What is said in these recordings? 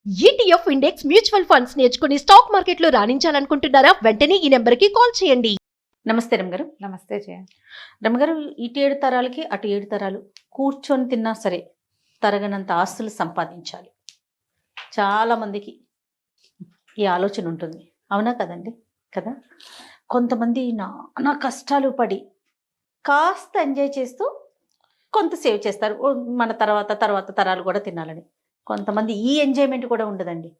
ETF index mutual funds నేర్చుకుని stock మార్కెట్లో రాణించాలనుకుంటున్నారా? వెంటనే ఈ నెంబర్కి కాల్ చేయండి. నమస్తే రమగారు. నమస్తే జయ. రమగారు, ఇటు 7 తరాలకి అటు 7 తరాలు కూర్చొని తిన్నా సరే తరగనంత ఆస్తులు సంపాదించాలి. చాలా మందికి ఈ ఆలోచన ఉంటుంది, అవునా కదండి? కదా, కొంతమంది నానా కష్టాలు పడి కాస్త ఎంజాయ్ చేస్తూ కొంత సేవ్ చేస్తారు, మన తర్వాత తరాలు కూడా తినాలని. కొంతమంది ఈ ఎంజాయ్మెంట్ కూడా ఉండదండి,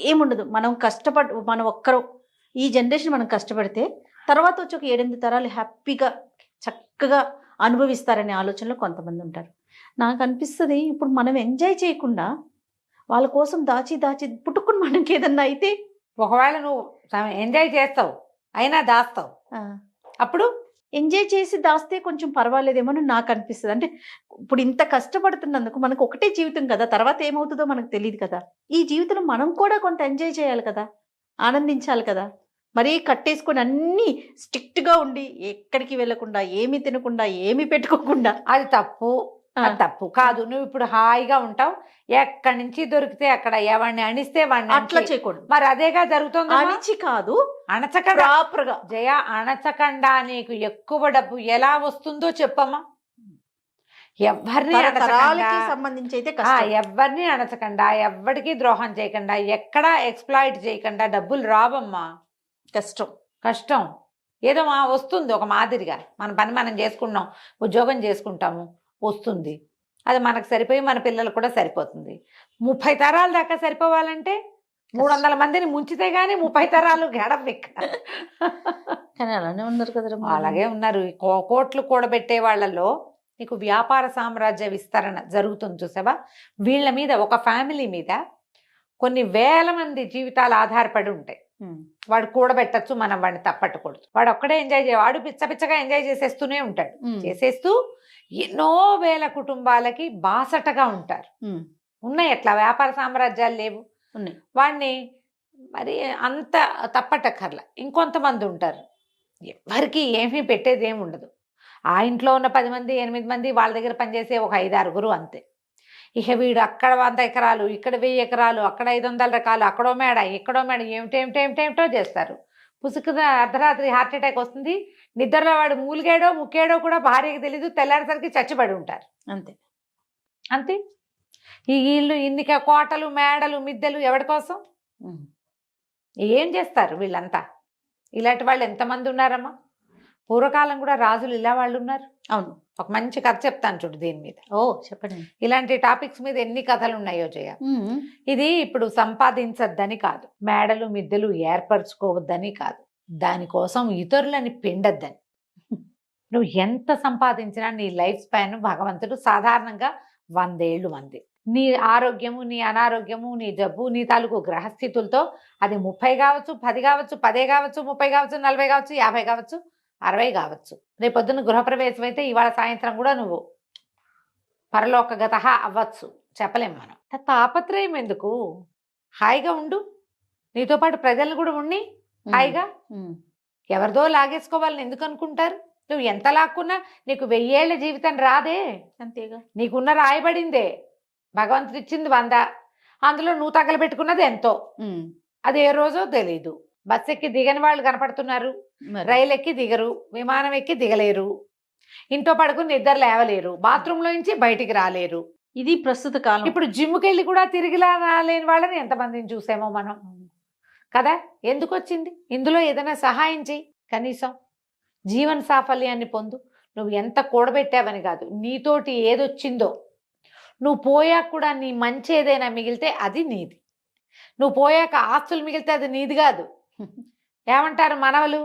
ఏముండదు. మనం ఒక్కరం ఈ జనరేషన్ మనం కష్టపడితే తర్వాత వచ్చి ఒక 7-8 తరాలు హ్యాపీగా చక్కగా అనుభవిస్తారనే ఆలోచనలో కొంతమంది ఉంటారు. నాకు అనిపిస్తుంది, ఇప్పుడు మనం ఎంజాయ్ చేయకుండా వాళ్ళ కోసం దాచి పుట్టుకుని మనకి ఏదన్నా అయితే, ఒకవేళ నువ్వు ఎంజాయ్ చేస్తావు అయినా దాస్తావు, అప్పుడు ఎంజాయ్ చేసి దాస్తే కొంచెం పర్వాలేదేమో అని నాకు అనిపిస్తుంది. అంటే ఇప్పుడు ఇంత కష్టపడుతున్నందుకు మనకు ఒకటే జీవితం కదా, తర్వాత ఏమవుతుందో మనకు తెలియదు కదా. ఈ జీవితంలో మనం కూడా కొంత ఎంజాయ్ చేయాలి కదా, ఆనందించాలి కదా. మరీ కట్టేసుకొని అన్నీ స్ట్రిక్ట్గా ఉండి ఎక్కడికి వెళ్ళకుండా ఏమీ తినకుండా ఏమీ పెట్టుకోకుండా, అది తప్పు. అది తప్పు కాదు. నువ్వు ఇప్పుడు హాయిగా ఉంటావు, ఎక్కడి నుంచి దొరికితే అక్కడ ఎవరిని అణిస్తే వాడిని అట్లా చేయకూడదు. మరి అదేగా జరుగుతుంది. అణిచి కాదు, అణచకుండా ప్రాపర్గా. జయ, అణచకుండా నీకు ఎక్కువ డబ్బు ఎలా వస్తుందో చెప్పమ్మా. తరాలకి సంబంధించి అయితే ఎవరిని అణచకుండా, ఎవరికి ద్రోహం చేయకుండా, ఎక్కడా ఎక్స్ప్లాయిట్ చేయకుండా డబ్బులు రావమ్మా. కష్టం ఏదో వస్తుంది ఒక మాదిరిగా. మన పని మనం చేసుకున్నాం, ఉద్యోగం చేసుకుంటాము, వస్తుంది. అది మనకు సరిపోయి మన పిల్లలకు కూడా సరిపోతుంది. 30 తరాల దాకా సరిపోవాలంటే 300 మందిని ముంచితే గానీ 30 తరాలు గడప. కానీ అలానే ఉన్నారు కదా. అలాగే ఉన్నారు. కోట్లు కూడబెట్టే వాళ్ళలో నీకు వ్యాపార సామ్రాజ్య విస్తరణ జరుగుతుంది చూసావా. వీళ్ళ మీద, ఒక ఫ్యామిలీ మీద కొన్ని వేల మంది జీవితాలు ఆధారపడి ఉంటాయి. వాడు కూడబెట్టచ్చు, మనం వాడిని తప్పట్టకూడదు. వాడు ఒక్కడే ఎంజాయ్ వాడు పిచ్చగా ఎంజాయ్ చేసేస్తూనే ఉంటాడు. చేసేస్తూ ఎన్నో వేల కుటుంబాలకి బాసటగా ఉంటారు. ఉన్నాయి అట్లా వ్యాపార సామ్రాజ్యాలు లేవు, ఉన్నాయి. వాడిని మరి అంత తప్పటక్కర్లా. ఇంకొంతమంది ఉంటారు, ఎవరికి ఏమీ పెట్టేది ఏమి ఉండదు. ఆ ఇంట్లో ఉన్న 10 మంది 8 మంది వాళ్ళ దగ్గర పనిచేసే ఒక 5-6 అంతే. ఇక వీడు అక్కడ 100 ఎకరాలు, ఇక్కడ 1000 ఎకరాలు, అక్కడ 500 రకాలు, అక్కడో మేడ ఇక్కడో మేడ, ఏమిటేమిటో చేస్తారు. పుసుకున అర్ధరాత్రి హార్ట్ అటాక్ వస్తుంది. నిద్రలో వాడు మూలిగాడో ముక్కాడో కూడా భార్యకి తెలీదు. తెల్లారేసరికి చచ్చిపడి ఉంటారు. అంతే. ఈ ఇల్లు ఇన్ని కోటలు మేడలు మిద్దెలు ఎవరి కోసం? ఏం చేస్తారు వీళ్ళంతా? ఇలాంటి వాళ్ళు ఎంతమంది ఉన్నారమ్మా. పూర్వకాలం కూడా రాజులు ఇలా వాళ్ళు ఉన్నారు. అవును. ఒక మంచి కథ చెప్తాను చూడు దీని మీద. చెప్పండి. ఇలాంటి టాపిక్స్ మీద ఎన్ని కథలు ఉన్నాయో జయ. ఇది ఇప్పుడు సంపాదించద్దని కాదు, మేడలు మిద్దెలు ఏర్పరచుకోవద్దని కాదు, దానికోసం ఇతరులని పిండద్దని. నువ్వు ఎంత సంపాదించినా నీ లైఫ్ స్పాన్ భగవంతుడు సాధారణంగా 100 ఏళ్ళు మంది. నీ ఆరోగ్యము, నీ అనారోగ్యము, నీ జబ్బు, నీ తాలూకు గ్రహస్థితులతో అది 30 కావచ్చు, 10 కావచ్చు, 10 కావచ్చు, 30 కావచ్చు, 40 కావచ్చు, 50 కావచ్చు, 60 కావచ్చు. రేపొద్దున గృహప్రవేశం అయితే ఇవాళ సాయంత్రం కూడా నువ్వు పరలోకగత అవ్వచ్చు, చెప్పలేం మనం. తాపత్రయం ఎందుకు? హాయిగా ఉండు, నీతో పాటు ప్రజలను కూడా ఉండి హాయిగా. ఎవరిదో లాగేసుకోవాలని ఎందుకు అనుకుంటారు? నువ్వు ఎంత లాక్కున్నా నీకు 1000 ఏళ్ల జీవితం రాదే. అంతేగా. నీకున్న రాయబడిందే, భగవంతుడు ఇచ్చింది 100, అందులో నువ్వు తగలబెట్టుకున్నది ఎంతో. అది ఏ రోజో తెలీదు. బస్ ఎక్కి దిగని వాళ్ళు కనపడుతున్నారు, రైలు ఎక్కి దిగరు, విమానం ఎక్కి దిగలేరు, ఇంట్లో పడుకుని నిద్ర లేవలేరు, బాత్రూంలో నుంచి బయటికి రాలేరు. ఇది ప్రస్తుత కాలం. ఇప్పుడు జిమ్కి వెళ్ళి కూడా తిరిగి రాలేని వాళ్ళని ఎంతమందిని చూసామో మనం కదా. ఎందుకు వచ్చింది? ఇందులో ఏదైనా సహాయం చెయ్యి, కనీసం జీవన సాఫల్యాన్ని పొందు. నువ్వు ఎంత కూడబెట్టావని కాదు, నీతోటి ఏదొచ్చిందో నువ్వు పోయాక కూడా నీ మంచి ఏదైనా మిగిలితే అది నీది. నువ్వు పోయాక ఆస్తులు మిగిలితే అది నీది కాదు. ఏమంటారు మనవలు,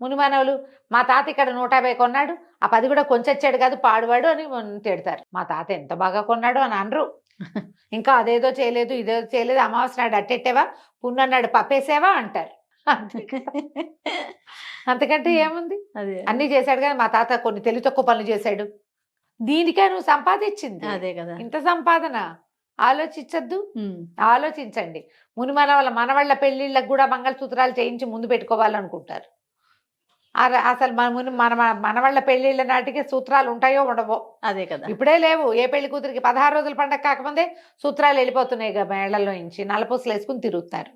ముని మనవలు, మా తాత ఇక్కడ 150 కొన్నాడు, ఆ 10 కూడా కొంచెచ్చాడు కాదు పాడువాడు అని తిడతారు. మా తాత ఎంత బాగా కొన్నాడు అని అనరు. ఇంకా అదేదో చేయలేదు, ఇదేదో చేయలేదు, అమావాస్య నాడు అట్టెట్టావా, పున్నన్నాడు పప్పేసావా అంటారు. అంతకంటే ఏముంది? అన్నీ చేశాడు కానీ మా తాత కొన్ని తెలివి తక్కువ పనులు చేశాడు. దీనికే నువ్వు సంపాదించింది అదే కదా. ఇంత సంపాదన ఆలోచించద్దు. ఆలోచించండి. మనవాళ్ళ పెళ్లిళ్ళకు కూడా మంగళసూత్రాలు చేయించి ముందు పెట్టుకోవాలనుకుంటారు. అసలు మన మన వాళ్ళ పెళ్ళిళ్ళ నాటికి సూత్రాలు ఉంటాయో ఉండవో. అదే కదా. ఇప్పుడే లేవు. ఏ పెళ్లి కూతురికి 16 రోజుల పండగ కాకముందే సూత్రాలు వెళ్ళిపోతున్నాయి మేళ్లలో నుంచి, నల్లపూసలు వేసుకుని తిరుగుతారు.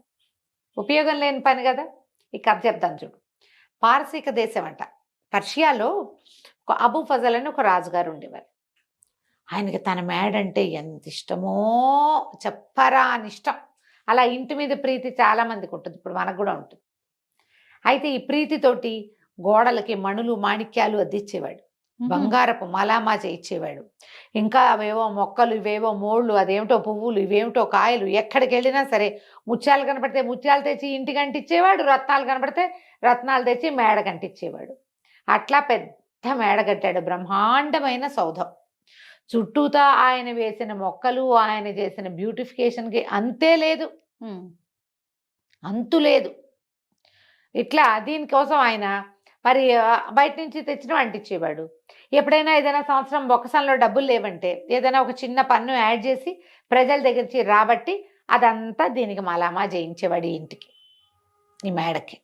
ఉపయోగం లేని పని కదా. ఈ కథ చెప్తాను చూడు. పారసీక దేశం అంట, పర్షియాలో ఒక అబూ ఫజల్ అని ఒక రాజుగారు ఉండేవారు. ఆయనకి తన మేడంటే ఎంత ఇష్టమో చెప్పరా అని ఇష్టం. అలా ఇంటి మీద ప్రీతి చాలా మందికి ఉంటుంది, ఇప్పుడు మనకు కూడా ఉంటుంది. అయితే ఈ ప్రీతితోటి గోడలకి మణులు మాణిక్యాలు అద్దిచ్చేవాడు, బంగారపు మలామా చేయించేవాడు. ఇంకా అవేవో మొక్కలు, ఇవేవో మోళ్ళు, అదేమిటో పువ్వులు, ఇవేమిటో కాయలు. ఎక్కడికి వెళ్ళినా సరే ముత్యాలు కనపడితే ముత్యాలు తెచ్చి ఇంటికి అంటించేవాడు, రత్నాలు కనపడితే రత్నాలు తెచ్చి మేడ కంటించేవాడు. అట్లా పెద్ద మేడ కట్టాడు, బ్రహ్మాండమైన సౌధం. చుట్టూతా ఆయన వేసిన మొక్కలు, ఆయన చేసిన బ్యూటిఫికేషన్కి అంతే లేదు, అంతు లేదు. ఇట్లా దీనికోసం ఆయన మరి బయట నుంచి తెచ్చిన అంటించేవాడు. ఎప్పుడైనా ఏదైనా సంవత్సరం బొక్కసంలో డబ్బులు లేవంటే ఏదైనా ఒక చిన్న పన్ను యాడ్ చేసి ప్రజల దగ్గర నుంచి రాబట్టి అదంతా దీనికి మలామా చేయించేవాడు, ఈ ఇంటికి, ఈ మేడకి.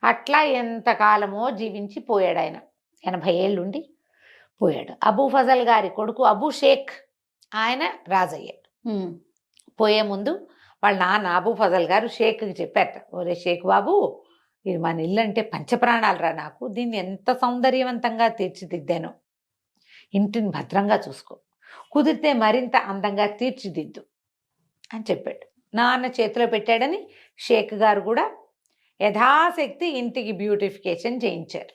అట్లా ఎంతకాలమో జీవించి పోయాడు ఆయన. 80 ఏళ్ళుండి పోయాడు. అబూ ఫజల్ గారి కొడుకు అబూ షేక్ ఆయన రాజయ్యాడు. పోయే ముందు వాళ్ళ నాన్న అబూ ఫజల్ గారు షేక్కి చెప్పారట, ఒరే షేక్ బాబు, ఇది మన ఇల్లు అంటే పంచప్రాణాలు రా నాకు, దీన్ని ఎంత సౌందర్యవంతంగా తీర్చిదిద్దానో, ఇంటిని భద్రంగా చూసుకో, కుదిరితే మరింత అందంగా తీర్చిదిద్దు అని చెప్పాడు. నాన్న చేతిలో పెట్టాడని షేక్ గారు కూడా యథాశక్తి ఇంటికి బ్యూటిఫికేషన్ చేయించారు.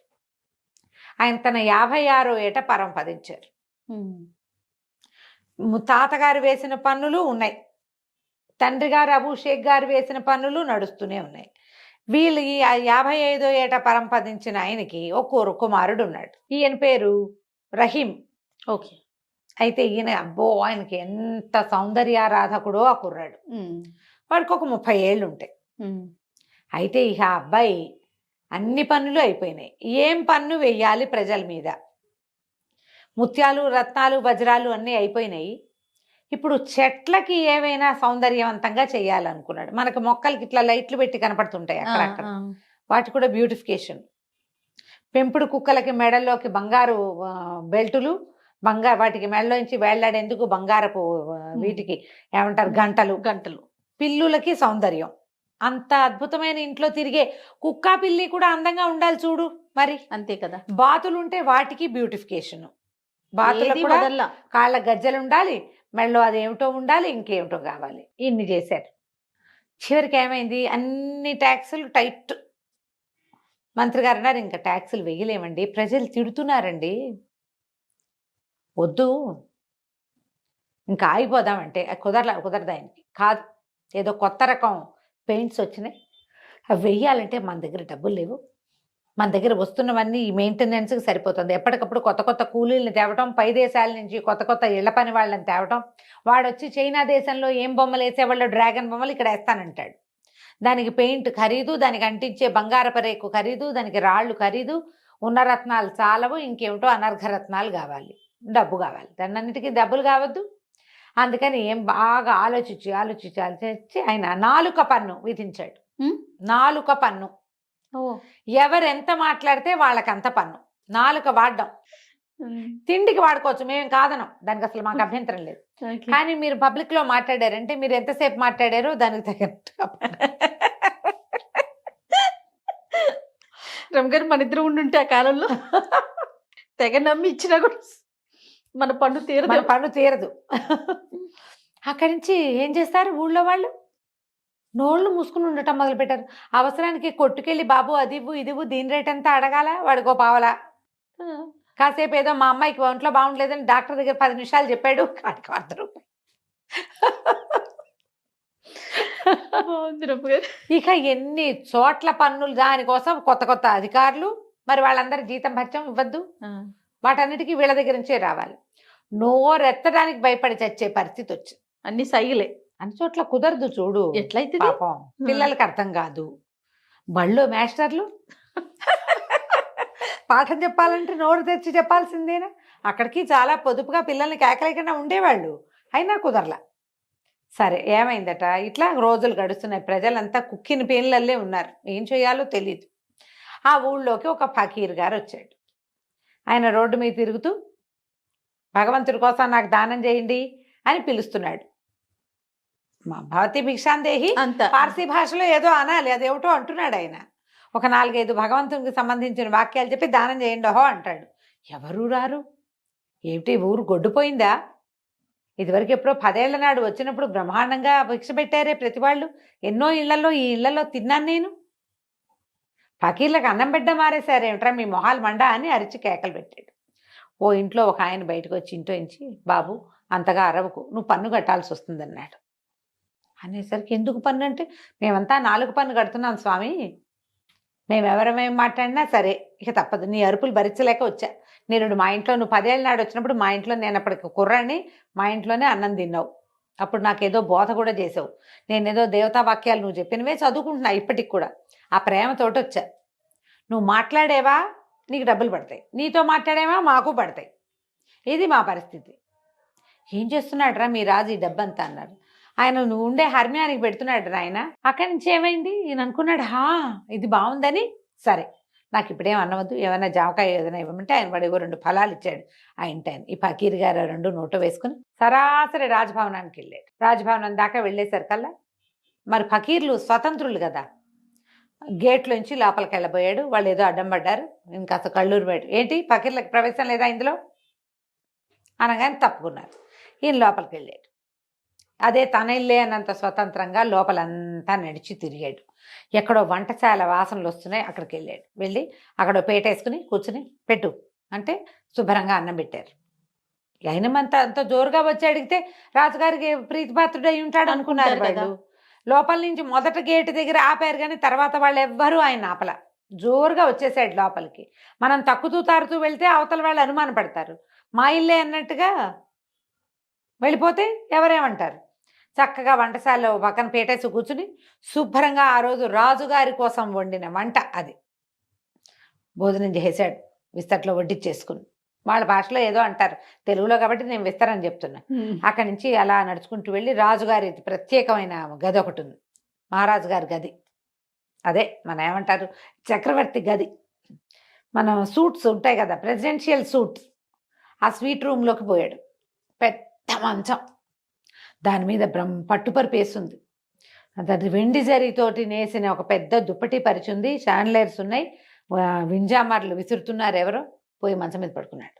ఆయన తన 56వ ఏట పరంపదించారు. తాతగారు వేసిన పన్నులు ఉన్నాయి, తండ్రి గారు అబూ షేక్ గారు వేసిన పన్నులు నడుస్తూనే ఉన్నాయి. వీళ్ళు ఈ 55వ ఏట పరంపదించిన ఆయనకి ఒక కుమారుడు ఉన్నాడు. ఈయన పేరు రహీం. ఓకే. అయితే ఈయన అబ్బో ఆయనకి ఎంత సౌందర్యారాధకుడో ఆ కుర్రాడు. వాడికి ఒక 30 ఏళ్ళు ఉంటాయి. అయితే ఇక ఆ అబ్బాయి అన్ని పన్నులు అయిపోయినాయి. ఏం పన్ను వెయ్యాలి ప్రజల మీద? ముత్యాలు, రత్నాలు, వజ్రాలు అన్నీ అయిపోయినాయి. ఇప్పుడు చెట్లకి ఏమైనా సౌందర్యవంతంగా చేయాలనుకున్నాడు. మనకు మొక్కలకి ఇట్లా లైట్లు పెట్టి కనపడుతుంటాయి అక్కడక్కడ, వాటి కూడా బ్యూటిఫికేషన్. పెంపుడు కుక్కలకి మెడల్లోకి బంగారు బెల్టులు, వాటికి మెడలోంచి వేళ్లాడేందుకు బంగారపు వీటికి ఏమంటారు గంటలు. పిల్లులకి సౌందర్యం. అంత అద్భుతమైన ఇంట్లో తిరిగే కుక్క పిల్లి కూడా అందంగా ఉండాలి చూడు మరి, అంతే కదా. బాతులు ఉంటే వాటికి బ్యూటిఫికేషన్. బాతులకు కూడా కాళ్ళ గజ్జలు ఉండాలి, మెడలో అదేమిటో ఉండాలి, ఇంకేమిటో కావాలి. ఇన్ని చేశారు. చివరికి ఏమైంది, అన్ని ట్యాక్సులు టైట్. మంత్రి గారు అన్నారు, ఇంకా ట్యాక్సులు వెయ్యలేమండి, ప్రజలు తిడుతున్నారండి, వద్దు ఇంకా ఆగిపోదామంటే కుదరదు ఆయనకి. కాదు, ఏదో కొత్త రకం పెయింట్స్ వచ్చినాయి, అవి వెయ్యాలంటే మన దగ్గర డబ్బులు లేవు, మన దగ్గర వస్తున్నవన్నీ ఈ మెయింటెనెన్స్కి సరిపోతుంది. ఎప్పటికప్పుడు కొత్త కొత్త కూలీలను తేవటం, పై దేశాల నుంచి కొత్త ఇళ్ల పని వాళ్ళని తేవటం. వాడు వచ్చి చైనా దేశంలో ఏం బొమ్మలు వేసేవాళ్ళు డ్రాగన్ బొమ్మలు ఇక్కడ వేస్తానంటాడు. దానికి పెయింట్ ఖరీదు, దానికి అంటించే బంగారపు రేకు ఖరీదు, దానికి రాళ్ళు ఖరీదు, ఉన్న రత్నాలు చాలవు, ఇంకేమిటో అనర్ఘ రత్నాలు కావాలి, డబ్బు కావాలి. దాన్నిటికీ డబ్బులు కావద్దు. అందుకని ఏం బాగా ఆలోచించి ఆయన 4 పన్ను విధించాడు. 4 పన్ను. ఎవరెంత మాట్లాడితే వాళ్ళకంత పన్ను. 4 వాడడం. తిండికి వాడుకోవచ్చు, మేము కాదనం, దానికి అసలు మాకు అభ్యంతరం లేదు. కానీ మీరు పబ్లిక్ లో మాట్లాడారంటే మీరు ఎంతసేపు మాట్లాడారో దానికి తగినట్టుగా. రమగారు మన ఇద్దరు ఉండుంటే ఆ కాలంలో తెగ నమ్మి ఇచ్చినా కూడా మన పన్ను తీరదు. అక్కడి నుంచి ఏం చేస్తారు ఊళ్ళో వాళ్ళు? నోళ్ళు మూసుకుని ఉండటం మొదలుపెట్టారు. అవసరానికి కొట్టుకెళ్ళి బాబు అదివ్వు ఇదివ్వు, దీని రేట్ అంతా అడగాల, వాడికో పావలా. కాసేపు ఏదో మా అమ్మాయికి ఒంట్లో బాగుండలేదని డాక్టర్ దగ్గర 10 నిమిషాలు చెప్పాడు, వాడికి 100 రూపాయలు. ఇక ఎన్ని చోట్ల పన్నులు, దానికోసం కొత్త అధికారులు. మరి వాళ్ళందరూ జీతం భత్యం ఇవ్వద్దు, వాటన్నిటికీ వీళ్ళ దగ్గర నుంచే రావాలి. నోరెత్తడానికి భయపడి చచ్చే పరిస్థితి వచ్చింది. అన్ని సైగలే. అన్ని చోట్ల కుదరదు చూడు. ఎట్లయితే పాపం పిల్లలకి అర్థం కాదు. బళ్ళో మాస్టర్లు పాఠం చెప్పాలంటే నోరు తెచ్చి చెప్పాల్సిందేనా? అక్కడికి చాలా పొదుపుగా పిల్లల్ని కేకలేకుండా ఉండేవాళ్ళు, అయినా కుదరలా. సరే ఏమైందట, ఇట్లా రోజులు గడుస్తున్నాయి. ప్రజలంతా కుక్కిన పేన్లల్లే ఉన్నారు, ఏం చేయాలో తెలియదు. ఆ ఊళ్ళోకి ఒక ఫకీర్ గారు వచ్చాడు. ఆయన రోడ్డు మీద తిరుగుతూ భగవంతుడి కోసం నాకు దానం చేయండి అని పిలుస్తున్నాడు. మా భవతి భిక్షాందేహి అంత పార్సీ భాషలో ఏదో అనాలి, అదేమిటో అంటున్నాడు ఆయన. ఒక 4-5 భగవంతునికి సంబంధించిన వాక్యాలు చెప్పి దానం చేయండి ఓహో అంటాడు. ఎవరు రారు, ఏమిటి ఊరు గొడ్డుపోయిందా? ఇదివరకు ఎప్పుడో 10 ఏళ్ల నాడు వచ్చినప్పుడు బ్రహ్మాండంగా భిక్ష పెట్టారే ప్రతి వాళ్ళు, ఎన్నో ఇళ్లలో, ఈ ఇళ్లలో తిన్నాను నేను. ఫకీర్లకు అన్నం బిడ్డ మారేశారేమిట్రా మీ మొహాలు మండా అని అరిచి కేకలు పెట్టాడు. ఓ ఇంట్లో ఒక ఆయన బయటకు వచ్చి ఇంట్లోంచి, బాబు అంతగా అరవకు, నువ్వు పన్ను కట్టాల్సి వస్తుందన్నాడు. అనేసరికి ఎందుకు పన్ను అంటే, మేమంతా 4 పన్ను కడుతున్నాం స్వామి, మేమెవరమేం మాట్లాడినా సరే ఇక తప్పదు, నీ అరుపులు భరించలేక వచ్చా. నేను మా ఇంట్లో, నువ్వు 10 ఏళ్ళ నాడు వచ్చినప్పుడు మా ఇంట్లో, నేను అప్పటికి కుర్రాన్ని, మా ఇంట్లోనే అన్నం తిన్నావు. అప్పుడు నాకేదో బోధ కూడా చేసావు. నేనేదో దేవతా వాక్యాలు నువ్వు చెప్పినవే చదువుకుంటున్నా ఇప్పటికి కూడా. ఆ ప్రేమతోటి వచ్చా. నువ్వు మాట్లాడేవా నీకు డబ్బులు పడతాయి, నీతో మాట్లాడేవా మాకు పడతాయి. ఇది మా పరిస్థితి. ఏం చేస్తున్నాడు రా మీ రాజు ఈ డబ్బంతా అన్నాడు. ఆయన నువ్వు ఉండే హర్మ్యానికి పెడుతున్నాడు ఆయన. అక్కడి నుంచి ఏమైంది ఈయన అనుకున్నాడు, ఇది బాగుందని, సరే నాకు ఇప్పుడేం అన్నవద్దు, ఏమైనా జామకాయ ఏదైనా ఇవ్వమంటే ఆయన వాడు 2 ఫలాలు ఇచ్చాడు ఆ ఇంటి ఆయన. ఈ ఫకీర్ గారు 2 నోట్లో వేసుకుని సరాసరి రాజభవనానికి వెళ్ళాడు. రాజభవనం దాకా వెళ్ళేసరికల్లా మరి ఫకీర్లు స్వతంత్రులు కదా, గేట్లోంచి లోపలికి వెళ్ళబోయాడు. వాళ్ళు ఏదో అడ్డం పడ్డారు. ఇంకాస్త కళ్ళూరు బయట, ఏంటి ఫకీర్లకు ప్రవేశం లేదా ఇందులో అనగానే తప్పుకున్నారు. ఈయన లోపలికి వెళ్ళాడు. అదే తన ఇల్లే అన్నంత స్వతంత్రంగా లోపలంతా నడిచి తిరిగాడు. ఎక్కడో వంటశాల వాసనలు వస్తున్నాయి, అక్కడికి వెళ్ళాడు. వెళ్ళి అక్కడ పేటేసుకుని కూర్చుని పెట్టు అంటే శుభ్రంగా అన్నం పెట్టారు. అయినమంతా అంత జోరుగా వచ్చి అడిగితే రాజుగారికి ప్రీతిపాత్రుడు అయి ఉంటాడు అనుకున్నారు వాళ్ళు. లోపల నుంచి మొదట గేటు దగ్గర ఆపారు, కానీ తర్వాత వాళ్ళు ఎవ్వరూ ఆయన ఆపల. జోరుగా వచ్చేసాడు లోపలికి. మనం తక్కుతూ తారుతూ వెళ్తే అవతల వాళ్ళు అనుమాన పడతారు. మా ఇల్లే అన్నట్టుగా వెళ్ళిపోతే ఎవరేమంటారు. చక్కగా వంటశాలలో పక్కన పేటేసి కూర్చుని శుభ్రంగా ఆ రోజు రాజుగారి కోసం వండిన వంట అది భోజనం చేశాడు. విస్తట్లో వడ్డిచ్చేసుకుని, వాళ్ళ భాషలో ఏదో అంటారు, తెలుగులో కాబట్టి నేను విస్తరని చెప్తున్నా. అక్కడి నుంచి అలా నడుచుకుంటూ వెళ్ళి రాజుగారి ప్రత్యేకమైన గది ఒకటి ఉంది, మహారాజు గారి గది. అదే మన ఏమంటారు చక్రవర్తి గది. మనం సూట్స్ ఉంటాయి కదా, ప్రెసిడెన్షియల్ సూట్స్, ఆ స్వీట్ రూమ్లోకి పోయాడు. పెద్ద మంచం, దాని మీద పట్టుపరుపు వేసింది. అది వెండి జరీతోటి నేసిన ఒక పెద్ద దుప్పటి పరిచింది. షాండ్లైర్స్ ఉన్నాయి, వింజామర్లు విసురుతున్నారు. ఎవరో పోయి మంచం మీద పడుకున్నాడు.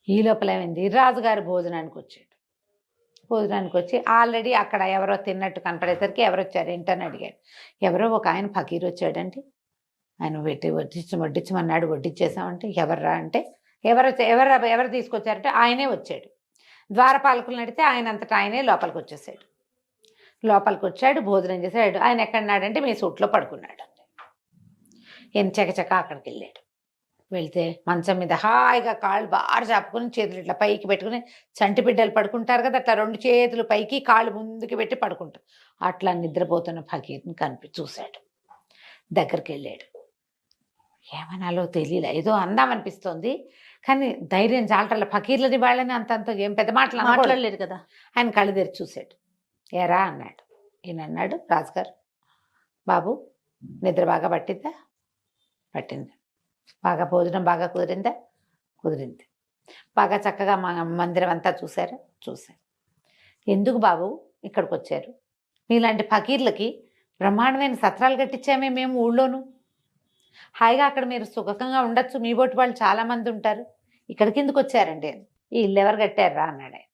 ఈ లోపల ఏమైంది, రాజుగారి భోజనానికి వచ్చాడు. భోజనానికి వచ్చి ఆల్రెడీ అక్కడ ఎవరో తిన్నట్టు కనపడేసరికి ఎవరు వచ్చారు ఏంటని అడిగాడు. ఎవరో ఒక ఆయన ఫకీర్ వచ్చాడంటే, ఆయన వడ్డించమన్నాడు, వడ్డించేసామంటే ఎవర్రా అంటే, ఎవరు తీసుకొచ్చారంటే ఆయనే వచ్చాడు. ద్వారపాలకులను అడిగితే ఆయన అంతటా ఆయనే లోపలికి వచ్చేసాడు. లోపలికి వచ్చాడు, భోజనం చేశాడు. ఆయన ఎక్కడున్నాడంటే మీ సూట్లో పడుకున్నాడు. ఈయన చకచక అక్కడికి వెళ్ళాడు. వెళ్తే మంచం మీద హాయిగా కాళ్ళు బాగా చాపుకుని చేతులు ఇట్లా పైకి పెట్టుకుని, చంటి బిడ్డలు పడుకుంటారు కదా అట్లా 2 చేతులు పైకి కాళ్ళు ముందుకు పెట్టి పడుకుంటారు. అట్లా నిద్రపోతున్న ఫకీర్ని చూశాడు. దగ్గరికి వెళ్ళాడు. ఏమనాలో తెలియలే, ఏదో అందామనిపిస్తోంది, కానీ ధైర్యం చాలటల్ల. ఫకీర్లని వాళ్ళని అంతంత ఏం పెద్ద మాట్లాడలేరు కదా. ఆయన కళ్ళు తెరిచి చూశాడు. ఏరా అన్నాడు. ఈయన అన్నాడు, రాజుగారు బాబు నిద్ర బాగా పట్టిందా? పట్టింది. బాగా భోజనం బాగా కుదిరిందా? కుదిరింది. బాగా చక్కగా మా మందిరం అంతా చూశారా? చూశారు. ఎందుకు బాబు ఇక్కడికి వచ్చారు? మీలాంటి ఫకీర్లకి బ్రహ్మాండమైన సత్రాలు కట్టించామే మేము ఊళ్ళోను. హాయిగా అక్కడ మీరు సుఖంగా ఉండొచ్చు, మీ బోటి వాళ్ళు చాలామంది ఉంటారు. ఇక్కడికి ఎందుకు వచ్చారండి? ఈ ఇల్లు ఎవరు కట్టారా అన్నాడు ఆయన.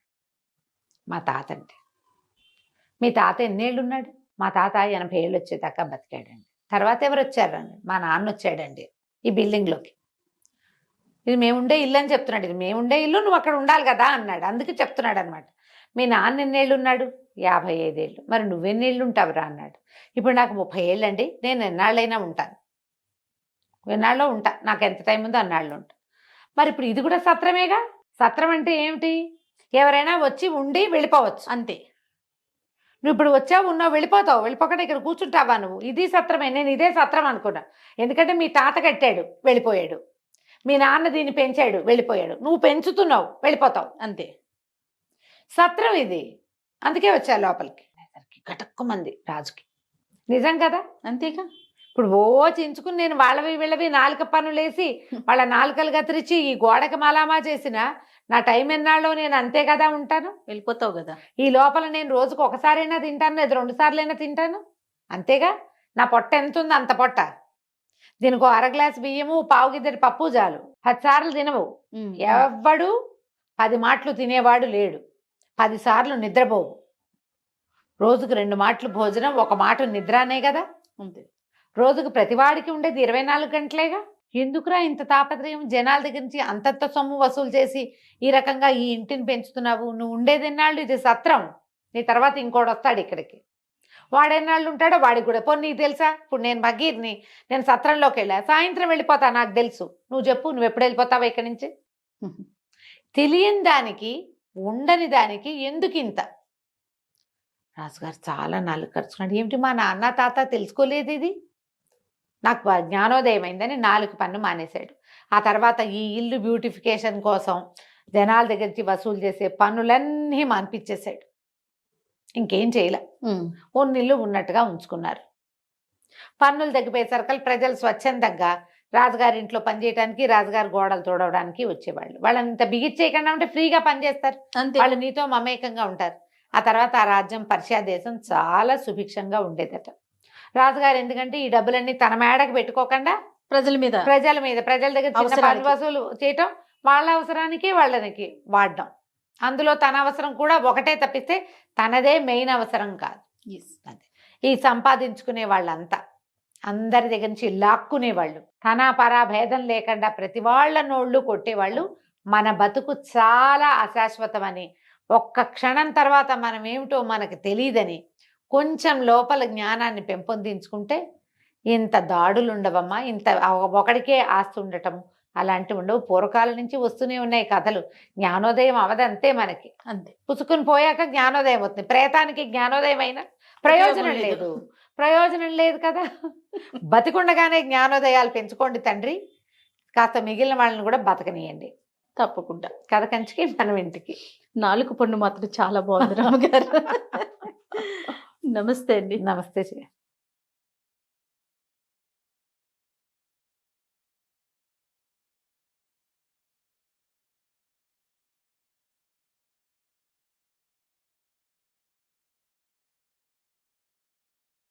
మా తాత అంటే. మీ తాత ఎన్నేళ్ళు ఉన్నాడు? మా తాత 80 ఏళ్ళు వచ్చేదాకా బతికాడండి. తర్వాత ఎవరు వచ్చారండి? మా నాన్న వచ్చాడండి ఈ బిల్డింగ్లోకి. ఇది మేముండే ఇల్లు అని చెప్తున్నాడు. ఇది మేముండే ఇల్లు, నువ్వు అక్కడ ఉండాలి కదా అన్నాడు. అందుకే చెప్తున్నాడు అనమాట. మీ నాన్న ఎన్నేళ్ళు ఉన్నాడు? 55 ఏళ్ళు. మరి నువ్వెన్నేళ్ళు ఉంటావురా అన్నాడు. ఇప్పుడు నాకు 30 ఏళ్ళు అండి, నేను ఎన్నాళ్ళైనా ఉంటాను, ఎన్నాళ్ళలో ఉంటా, నాకు ఎంత టైం ఉందో అన్నాళ్ళు ఉంటా. మరి ఇప్పుడు ఇది కూడా సత్రమేగా. సత్రం అంటే ఏమిటి? ఎవరైనా వచ్చి ఉండి వెళ్ళిపోవచ్చు అంతే. నువ్వు ఇప్పుడు వచ్చావు, ఉన్నావు, వెళ్ళిపోతావు. వెళ్ళిపోకుండా ఇక్కడ కూర్చుంటావా నువ్వు? ఇది సత్రమే. నేను ఇదే సత్రం అనుకున్నా. ఎందుకంటే మీ తాత కట్టాడు, వెళ్ళిపోయాడు. మీ నాన్న దీన్ని పెంచాడు, వెళ్ళిపోయాడు. నువ్వు పెంచుతున్నావు, వెళ్ళిపోతావు అంతే. సత్రం ఇది. అందుకే వచ్చా లోపలికి. గటక్కుమంది రాజుకి. నిజం కదా? అంతేగా. ఇప్పుడు చించుకుని నేను వాళ్ళవి వీళ్ళవి నాలుక పనులేసి వాళ్ళ నాలుకలు కత్తిరించి ఈ గోడకి మలామా చేసిన నా టైం ఎన్నాళ్ళో నేను అంతే కదా ఉంటాను. వెళ్ళిపోతావు కదా. ఈ లోపల నేను రోజుకు ఒకసారైనా తింటాను, లేదా 2 సార్లైనా తింటాను, అంతేగా. నా పొట్ట ఎంత ఉంది అంత పొట్ట. దీనికి 1/2 గ్లాస్ బియ్యము, పావు గిద్దెడి పప్పు చాలు. 10 సార్లు తినవు. ఎవ్వడు 10 మాటలు తినేవాడు లేడు. 10 సార్లు నిద్రపోవు. రోజుకు 2 మాటలు భోజనం, 1 మాట నిద్ర అనే కదా. అంతే. రోజుకు ప్రతివాడికి ఉండేది 24 గంటలేగా. ఎందుకురా ఇంత తాపత్రయం? జనాల దగ్గర నుంచి అంతంత సొమ్ము వసూలు చేసి ఈ రకంగా ఈ ఇంటిని పెంచుతున్నావు. నువ్వు ఉండేది ఎన్నాళ్ళు? ఇది సత్రం. నీ తర్వాత ఇంకోటి వస్తాడు ఇక్కడికి. వాడెన్నాళ్ళు ఉంటాడో వాడికి కూడా. పోనీ నీకు తెలుసా? ఇప్పుడు నేను భగీర్ని, నేను సత్రంలోకి వెళ్ళా, సాయంత్రం వెళ్ళిపోతా, నాకు తెలుసు. నువ్వు చెప్పు, నువ్వు ఎప్పుడు వెళ్ళిపోతావా ఇక్కడి నుంచి? తెలియని దానికి, ఉండని దానికి ఎందుకు ఇంత? రాజుగారు చాలా నాలుగు ఖర్చుకున్నాడు. ఏమిటి మా నాన్న తాత తెలుసుకోలేదు ఇది? నాకు జ్ఞానోదయం అయిందని 4 పన్ను మానేశాడు. ఆ తర్వాత ఈ ఇల్లు బ్యూటిఫికేషన్ కోసం జనాల దగ్గర నుంచి వసూలు చేసే పన్నులన్నీ మాన్పించేశాడు. ఇంకేం చేయలే. ఇల్లు ఉన్నట్టుగా ఉంచుకున్నారు. పన్నులు తగ్గిపోయేసరికి ప్రజలు స్వచ్ఛందంగా రాజుగారి ఇంట్లో పనిచేయడానికి, రాజుగారి గోడలు తోడవడానికి వచ్చేవాళ్ళు. వాళ్ళని ఇంత బిగిచ్చేయకుండా ఉంటే ఫ్రీగా పనిచేస్తారు. వాళ్ళు నీతో మమేకంగా ఉంటారు. ఆ తర్వాత ఆ రాజ్యం పర్షియా దేశం చాలా సుభిక్షంగా ఉండేదట. రాజుగారు ఎందుకంటే ఈ డబ్బులన్నీ తన మేడకు పెట్టుకోకుండా ప్రజల మీద ప్రజల దగ్గర చిన్న పన్ను వసూలు చేయటం, వాళ్ళ అవసరానికి వాళ్ళకి వాడడం. అందులో తన అవసరం కూడా ఒకటే తప్పిస్తే తనదే మెయిన్ అవసరం కాదు. ఈ సంపాదించుకునే వాళ్ళంతా అందరి దగ్గర నుంచి లాక్కునేవాళ్ళు, తన పరా భేదం లేకుండా ప్రతి వాళ్ళ నోళ్ళు కొట్టేవాళ్ళు. మన బతుకు చాలా అశాశ్వతమని, ఒక్క క్షణం తర్వాత మనం ఏమిటో మనకు తెలియదని కొంచెం లోపల జ్ఞానాన్ని పెంపొందించుకుంటే ఇంత దాడులు ఉండవమ్మా. ఇంత ఒకడికే ఆస్తి ఉండటము అలాంటివి ఉండవు. పూర్వకాలం నుంచి వస్తూనే ఉన్నాయి కథలు. జ్ఞానోదయం అవదంతే మనకి. అంతే. పుసుకుని పోయాక జ్ఞానోదయం అవుతుంది. ప్రేతానికి జ్ఞానోదయం అయినా ప్రయోజనం లేదు కదా. బతికుండగానే జ్ఞానోదయాలు పెంచుకోండి తండ్రి. కాస్త మిగిలిన వాళ్ళని కూడా బతకనియండి. తప్పకుండా. కథ కంచికి మనం ఇంటికి. 4 పన్ను మాత్రం చాలా బాగుంది రామగారు. నమస్తే అండి. నమస్తే.